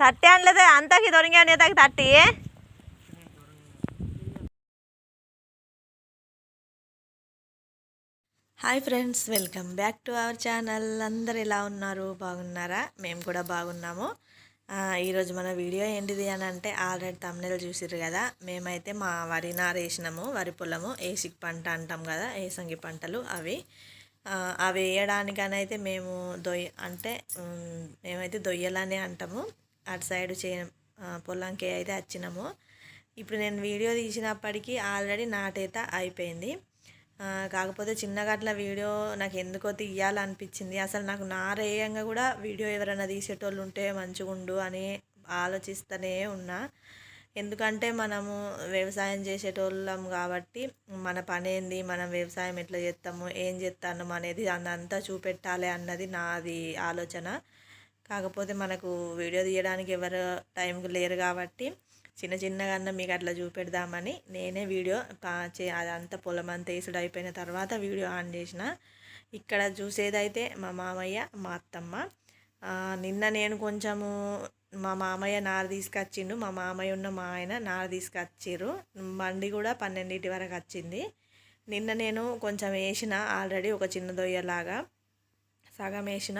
తట్టి అనలేదు అంతకి దొరికాను తగ్గి తట్టి hi friends, welcome back to our channel. అందరు ఎలా ఉన్నారు? బాగున్నారా? మేము కూడా బాగున్నాము. ఈరోజు మన వీడియో ఏంటిది అని అంటే ఆల్రెడీ తమ్నెల్ చూసిర్రు కదా. మేమైతే మా వరి నారు వేసినాము. వరి పొలము ఏసిక్ పంట అంటాం కదా, ఏసంగి పంటలు అవి వేయడానికనైతే మేము మేమైతే దొయ్యలనే అంటాము. అటు సైడ్ పొలంకి అయితే వచ్చినాము. ఇప్పుడు నేను వీడియో తీసినప్పటికీ ఆల్రెడీ నాటైతే అయిపోయింది. కాకపోతే చిన్నగా అట్లా వీడియో నాకు ఎందుకో తీయాలనిపించింది. అసలు నాకు నారేయంగా కూడా వీడియో ఎవరైనా తీసేటోళ్ళు ఉంటే మంచిగుండు అని ఆలోచిస్తూనే ఉన్నా. ఎందుకంటే మనము వ్యవసాయం చేసేటోళ్ళం కాబట్టి మన పని ఏంది, మనం వ్యవసాయం ఎట్లా చేస్తాము, ఏం చేస్తాము అనేది అదంతా చూపెట్టాలి అన్నది నాది ఆలోచన. కాకపోతే మనకు వీడియో తీయడానికి ఎవరు టైంకి లేరు కాబట్టి చిన్నగా మీకు అట్లా చూపెడదామని నేనే వీడియో అదంతా పొలం అంతా వేసుడు అయిపోయిన తర్వాత వీడియో ఆన్ చేసిన. ఇక్కడ చూసేదైతే మా మామయ్య, మా అత్తమ్మ. నిన్న నేను కొంచెము మా మామయ్య నార తీసుకొచ్చిండు, మా మామయ్య ఉన్న మా ఆయన నార తీసుకొచ్చిర్రు. బండి కూడా 12 వరకు వచ్చింది. నిన్న నేను కొంచెం వేసిన ఆల్రెడీ ఒక చిన్న దొయ్యలాగా సగం వేసిన.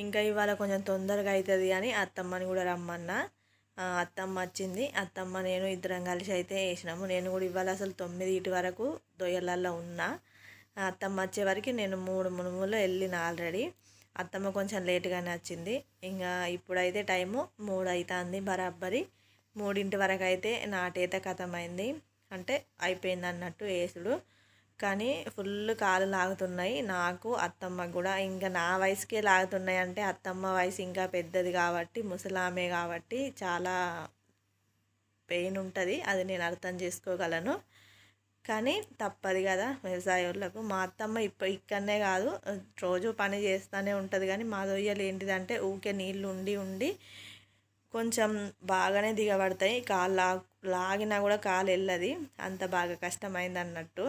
ఇంకా ఇవాళ కొంచెం తొందరగా అవుతుంది అని అత్తమ్మని కూడా రమ్మన్నా. అత్తమ్మ వచ్చింది. అత్తమ్మ నేను ఇద్దరం కలిసి అయితే వేసినాము. నేను కూడా ఇవాళ అసలు 9 వరకు దొయ్యలల్లో ఉన్నా. అత్తమ్మ వచ్చే వరకు నేను 3 మునుములు వెళ్ళిన ఆల్రెడీ. అత్తమ్మ కొంచెం లేటుగానే వచ్చింది. ఇంకా ఇప్పుడైతే టైము 3 అవుతుంది బరాబరి. 3 వరకు అయితే నాటైతే ఖతమైంది, అంటే అయిపోయింది అన్నట్టు వేసుడు. కానీ ఫుల్ కాలు లాగుతున్నాయి నాకు, అత్తమ్మకు కూడా. ఇంకా నా వయసుకే లాగుతున్నాయి అంటే అత్తమ్మ వయసు ఇంకా పెద్దది కాబట్టి, ముసలామే కాబట్టి చాలా పెయిన్ ఉంటుంది. అది నేను అర్థం చేసుకోగలను. కానీ తప్పదు కదా వ్యవసాయంలకు. మా అత్తమ్మ ఇక్కడనే కాదు, రోజు పని చేస్తూనే ఉంటుంది. కానీ మా దొయ్యలు ఏంటిదంటే ఊకే నీళ్ళు ఉండి కొంచెం బాగానే దిగబడతాయి. కాలు లాగినా కూడా కాలు వెళ్ళది, అంత బాగా కష్టమైంది అన్నట్టు.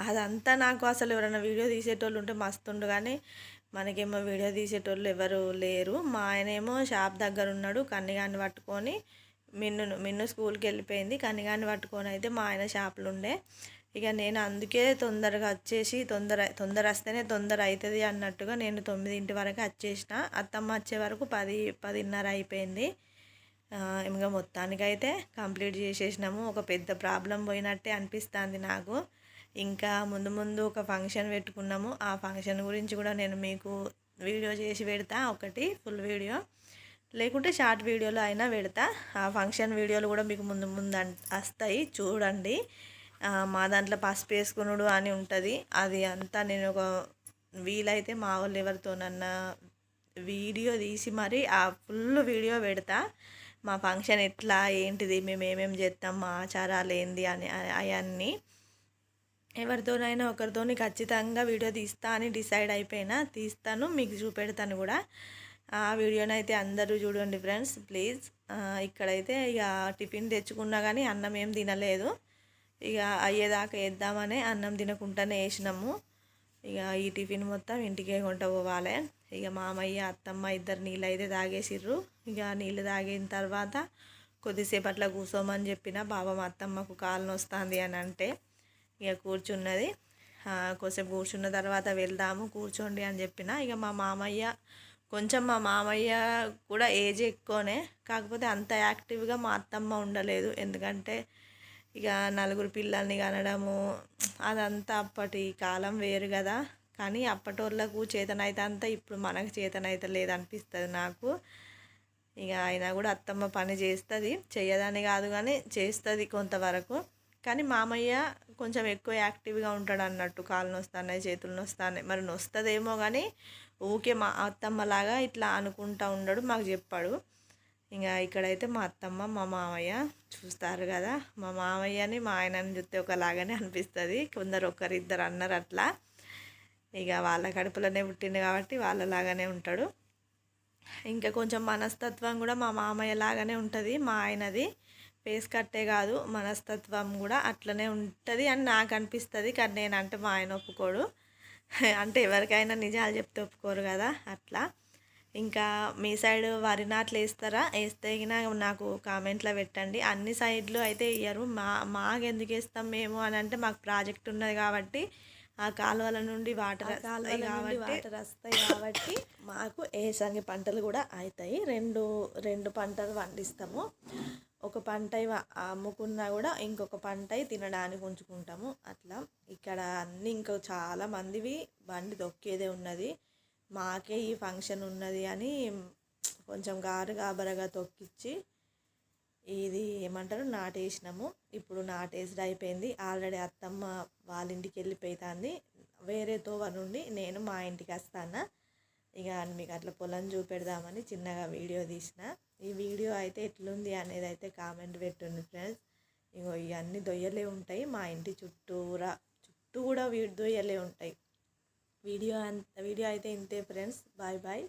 అదంతా నాకు అసలు ఎవరైనా వీడియో తీసేటోళ్ళు ఉంటే మస్తుండు. కానీ మనకేమో వీడియో తీసేటోళ్ళు ఎవరు లేరు. మా ఆయనేమో షాప్ దగ్గర ఉన్నాడు. కన్నిగాన్ని పట్టుకొని మిన్ను స్కూల్కి వెళ్ళిపోయింది. కన్నిగాన్ని పట్టుకొని అయితే మా ఆయన షాపులో ఉండే. ఇక నేను అందుకే తొందరగా వచ్చేసి తొందర వస్తేనే తొందర అవుతుంది అన్నట్టుగా నేను 9 వరకు వచ్చేసిన. అత్తమ్మ వచ్చే వరకు 10:30 అయిపోయింది. ఇంకా మొత్తానికైతే కంప్లీట్ చేసేసినాము. ఒక పెద్ద ప్రాబ్లం పోయినట్టే అనిపిస్తుంది నాకు. ఇంకా ముందు ఒక ఫంక్షన్ పెట్టుకున్నాము. ఆ ఫంక్షన్ గురించి కూడా నేను మీకు వీడియో చేసి పెడతా, ఒకటి ఫుల్ వీడియో, లేకుంటే షార్ట్ వీడియోలో అయినా పెడతా. ఆ ఫంక్షన్ వీడియోలు కూడా మీకు ముందు వస్తాయి, చూడండి. మా దాంట్లో పసుపు వేసుకునుడు అని ఉంటుంది. అది అంతా నేను ఒక వీలైతే మా వాళ్ళు ఎవరితోనన్నా వీడియో తీసి మరి ఆ ఫుల్ వీడియో పెడతా. మా ఫంక్షన్ ఎట్లా ఏంటిది, మేము ఏమేమి చేస్తాం, మా ఆచారాలు ఏంది అని అవన్నీ ఎవరితోనైనా ఒకరితోని ఖచ్చితంగా వీడియో తీస్తా అని డిసైడ్ అయిపోయినా. తీస్తాను, మీకు చూపెడతాను కూడా. ఆ వీడియోనైతే అందరూ చూడండి ఫ్రెండ్స్ ప్లీజ్. ఇక్కడైతే ఇక టిఫిన్ తెచ్చుకున్నా కానీ అన్నం ఏం తినలేదు. ఇక అయ్యేదాకా వేద్దామని అన్నం తినకుండానే వేసినాము. ఇక ఈ టిఫిన్ మొత్తం ఇంటికే కొంట పోవాలి. ఇక మామయ్య, అత్తమ్మ ఇద్దరు నీళ్ళు అయితే తాగేసిర్రు. ఇక నీళ్ళు తాగిన తర్వాత కొద్దిసేపు అట్లా కూర్చోమని చెప్పిన. బాబా మా అత్తమ్మకు కాలు నొస్తుంది అని అంటే ఇక కూర్చున్నది. కొద్దిసేపు కూర్చున్న తర్వాత వెళ్దాము, కూర్చోండి అని చెప్పిన. ఇక మా మామయ్య కూడా ఏజ్ ఎక్కువనే, కాకపోతే అంత యాక్టివ్గా మా అత్తమ్మ ఉండలేదు. ఎందుకంటే ఇక 4 పిల్లల్ని కనడము అదంతా అప్పటి కాలం వేరు కదా. కానీ అప్పటి వాళ్ళకు చేతనైతే అంతా ఇప్పుడు మనకు చేతనైతే లేదనిపిస్తుంది నాకు. ఇక అయినా కూడా అత్తమ్మ పని చేస్తుంది, చెయ్యదని కాదు కానీ చేస్తుంది కొంతవరకు. కానీ మామయ్య కొంచెం ఎక్కువ యాక్టివ్గా ఉంటాడు అన్నట్టు. కాళ్ళు నొస్తున్నాయి, చేతులు నొస్తున్నాయి, మరి నొస్తుందేమో కానీ ఊకే మా అత్తమ్మలాగా ఇట్లా అనుకుంటా ఉండడు, మాకు చెప్పాడు. ఇంకా ఇక్కడైతే మా అత్తమ్మ, మా మామయ్య చూస్తారు కదా. మా మామయ్యని మా ఆయనని చూస్తే ఒకలాగానే అనిపిస్తుంది. కొందరు ఒకరిద్దరు అన్నారు అట్లా. ఇక వాళ్ళ కడుపులోనే పుట్టింది కాబట్టి వాళ్ళలాగానే ఉంటాడు. ఇంకా కొంచెం మనస్తత్వం కూడా మా మామయ్య లాగానే ఉంటుంది మా ఆయనది. ఫేస్ కట్టే కాదు, మనస్తత్వం కూడా అట్లనే ఉంటుంది అని నాకు అనిపిస్తుంది. కానీ నేనంటే మా ఆయన ఒప్పుకోడు. అంటే ఎవరికైనా నిజాలు చెప్తే ఒప్పుకోరు కదా, అట్లా. ఇంకా మీ సైడ్ వరి నాట్లు వేస్తారా? వేస్తే నాకు కామెంట్లో పెట్టండి. అన్ని సైడ్లు అయితే వేయరు. మాకు ఎందుకు వేస్తాం మేము అని అంటే, మాకు ప్రాజెక్ట్ ఉన్నది కాబట్టి ఆ కాలువల నుండి వాటర్ వస్తాయి కాబట్టి మాకు ఏసంగి పంటలు కూడా అవుతాయి. రెండు పంటలు పండిస్తాము. ఒక పంట అమ్ముకున్నా కూడా ఇంకొక పంట తినడానికి ఉంచుకుంటాము. అట్లా ఇక్కడ అన్నీ ఇంకా చాలా మందివి బండి దొక్కేదే ఉన్నది. మాకే ఈ ఫంక్షన్ ఉన్నది అని కొంచెం గాబరగా తొక్కిచ్చి ఇది ఏమంటారు నాటేసినాము. ఇప్పుడు నాటేసి అయిపోయింది. ఆల్రెడీ అత్తమ్మ వాళ్ళ ఇంటికి వెళ్ళిపోతుంది. వేరే తోవ నుండి నేను మా ఇంటికి వస్తాను. ఇక మీకు అట్లా పొలం చూపెడదామని చిన్నగా వీడియో తీసిన. ఈ వీడియో అయితే ఎట్లుంది అనేది అయితే కామెంట్ పెట్టండి ఫ్రెండ్స్. ఇగో ఇవన్నీ దొయ్యలే ఉంటాయి. మా ఇంటి చుట్టూ కూడా దొయ్యలే ఉంటాయి. వీడియో అయితే ఇంతే ఫ్రెండ్స్. Bye bye.